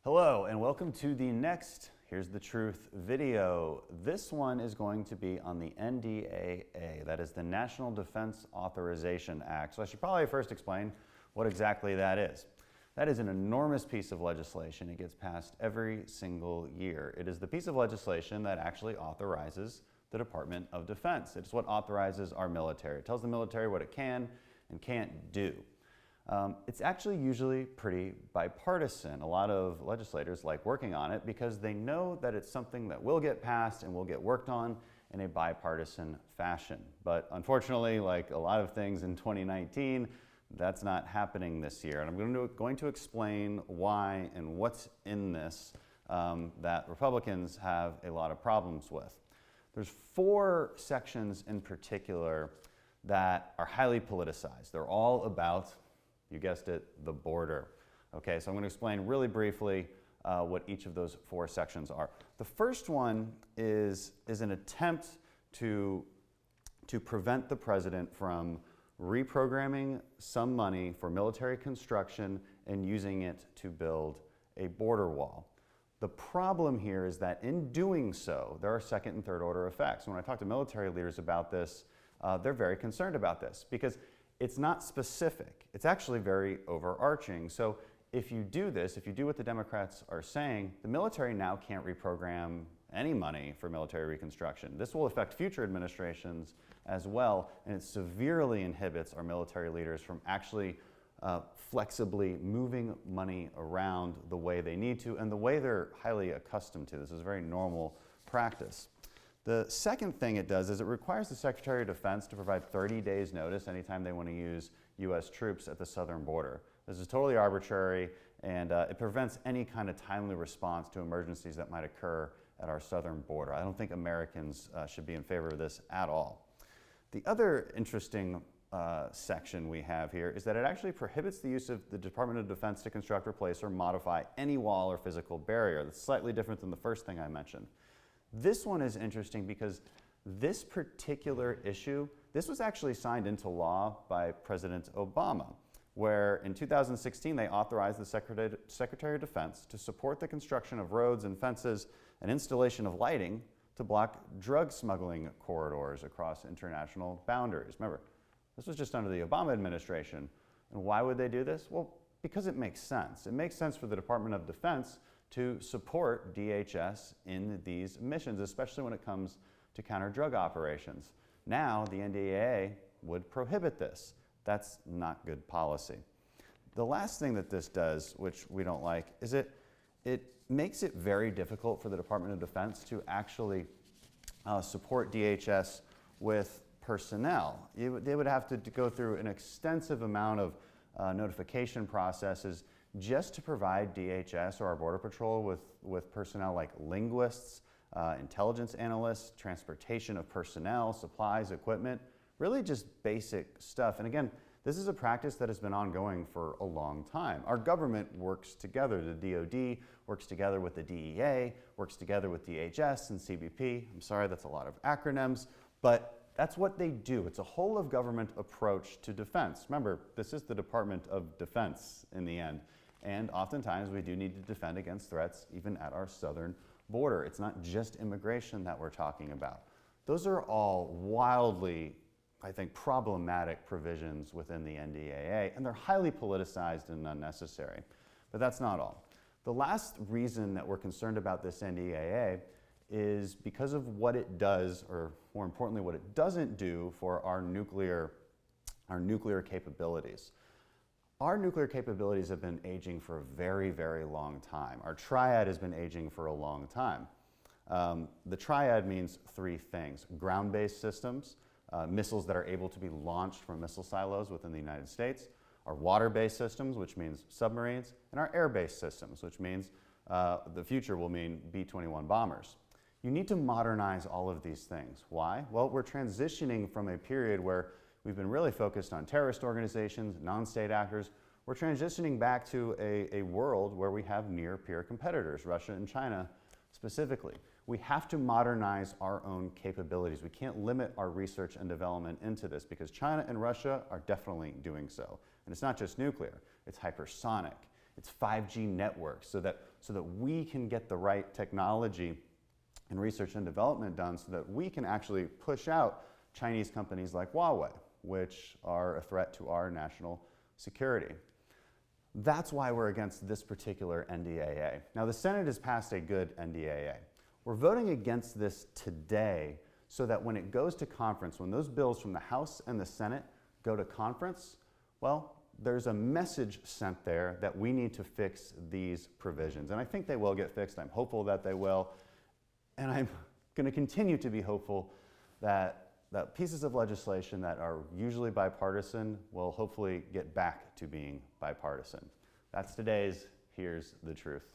Hello and welcome to the next Here's the Truth video. This one is going to be on the NDAA, that is the National Defense Authorization Act. So I should probably first explain what exactly that is. That is an enormous piece of legislation. It gets passed every single year. It is the piece of legislation that actually authorizes the Department of Defense. It's what authorizes our military. It tells the military what it can and can't do. It's actually usually pretty bipartisan. A lot of legislators like working on it because they know that it's something that will get passed and will get worked on in a bipartisan fashion. But unfortunately, like a lot of things in 2019, that's not happening this year. And I'm going to explain why and what's in this that Republicans have a lot of problems with. There's 4 sections in particular that are highly politicized. They're all about, you guessed it, the border. Okay, so I'm going to explain really briefly what each of those 4 sections are. The first one is an attempt to prevent the president from reprogramming some money for military construction and using it to build a border wall. The problem here is that in doing so, there are second and third order effects. When I talk to military leaders about this, they're very concerned about this because it's not specific. It's actually very overarching. So if you do this, if you do what the Democrats are saying, the military now can't reprogram any money for military reconstruction. This will affect future administrations as well, and it severely inhibits our military leaders from actually flexibly moving money around the way they need to and the way they're highly accustomed to. This is a very normal practice. The second thing it does is it requires the Secretary of Defense to provide 30 days notice anytime they want to use U.S. troops at the southern border. This is totally arbitrary, and it prevents any kind of timely response to emergencies that might occur at our southern border. I don't think Americans should be in favor of this at all. The other interesting section we have here is that it actually prohibits the use of the Department of Defense to construct, replace, or modify any wall or physical barrier. That's slightly different than the first thing I mentioned. This one is interesting because this particular issue, this was actually signed into law by President Obama, where in 2016 they authorized the Secretary of Defense to support the construction of roads and fences and installation of lighting to block drug smuggling corridors across international boundaries. Remember, this was just under the Obama administration. And why would they do this? Well, because it makes sense. It makes sense for the Department of Defense to support DHS in these missions, especially when it comes to counter-drug operations. Now, the NDAA would prohibit this. That's not good policy. The last thing that this does, which we don't like, is it makes it very difficult for the Department of Defense to actually support DHS with personnel. They would have to go through an extensive amount of notification processes just to provide DHS or our Border Patrol with personnel like linguists, intelligence analysts, transportation of personnel, supplies, equipment, really just basic stuff. And again, this is a practice that has been ongoing for a long time. Our government works together. The DoD works together with the DEA, works together with DHS and CBP. I'm sorry, that's a lot of acronyms, but that's what they do. It's a whole of government approach to defense. Remember, this is the Department of Defense in the end. And oftentimes we do need to defend against threats even at our southern border. It's not just immigration that we're talking about. Those are all wildly, I think, problematic provisions within the NDAA, and they're highly politicized and unnecessary. But that's not all. The last reason that we're concerned about this NDAA is because of what it does, or more importantly, what it doesn't do for our nuclear capabilities. Our nuclear capabilities have been aging for a very, very long time. Our triad has been aging for a long time. The triad means 3 things: ground-based systems, missiles that are able to be launched from missile silos within the United States, our water-based systems, which means submarines, and our air-based systems, which means the future will mean B-21 bombers. You need to modernize all of these things. Why? Well, we're transitioning from a period where we've been really focused on terrorist organizations, non-state actors. We're transitioning back to a world where we have near-peer competitors, Russia and China specifically. We have to modernize our own capabilities. We can't limit our research and development into this because China and Russia are definitely doing so. And it's not just nuclear, it's hypersonic, It's 5G networks so that we can get the right technology and research and development done so that we can actually push out Chinese companies like Huawei, which are a threat to our national security. That's why we're against this particular NDAA. Now, the Senate has passed a good NDAA. We're voting against this today so that when it goes to conference, when those bills from the House and the Senate go to conference, well, there's a message sent there that we need to fix these provisions. And I think they will get fixed. I'm hopeful that they will. And I'm going to continue to be hopeful that pieces of legislation that are usually bipartisan will hopefully get back to being bipartisan. That's today's Here's the Truth.